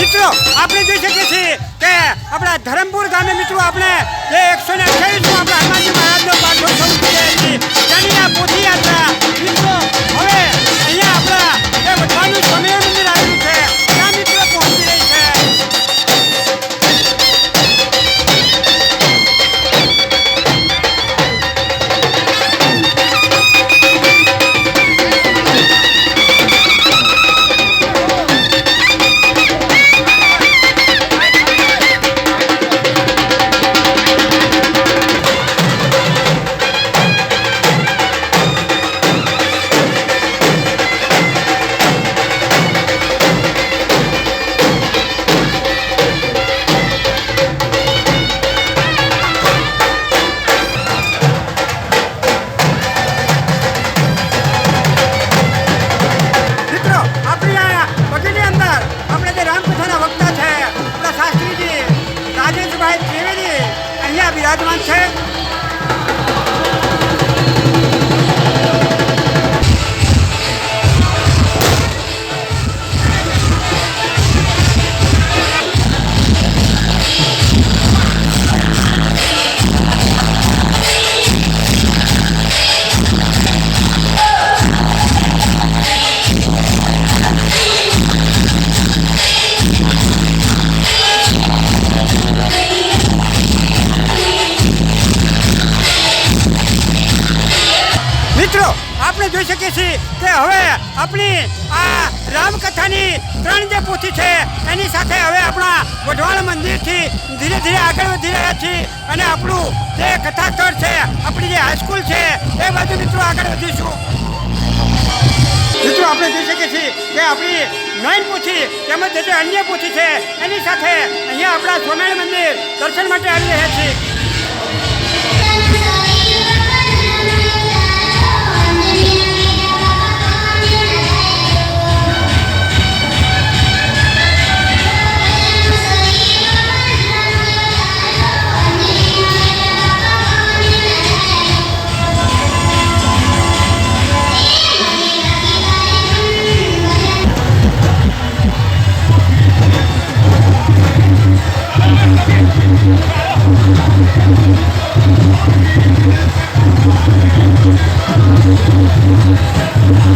મિત્રો આપણે જોઈ શકીએ છીએ કે આપણા ધરમપુર ગામે મિત્રો આપણે જે 128 આપણા હનુમાનજી મહારાજનો પાઠોત્સવ કરી રહ્યા છીએ તેની આ પોથી યાત્રા મિત્રો હવે અહીંયા આપણા જે વઢવાનું સ્વામિનારાયણ મંદિર આવેલું છે ત્યાં મિત્રો પહોંચી રહી છે. બિરાજમાન છે. મિત્રો આપણે જોઈ શકીએ છીએ કે હવે આપણી આ રામકથાની 3 જે પોથી છે એની સાથે હવે આપણા વઢવાણ મંદિરથી ધીરે ધીરે આગળ વધી રહ્યા છીએ અને આપણું જે કથા સ્થળ છે આપણી જે હાઈસ્કૂલ છે એ બાજુ મિત્રો આગળ વધીશું. મિત્રો આપણે જોઈ શકીએ છીએ કે આપણી 9 પોથી તેમજ જે અન્ય પોથી છે એની સાથે અહીંયા આપણા સ્વામિનારાયણ મંદિર દર્શન માટે આવી રહ્યા છીએ.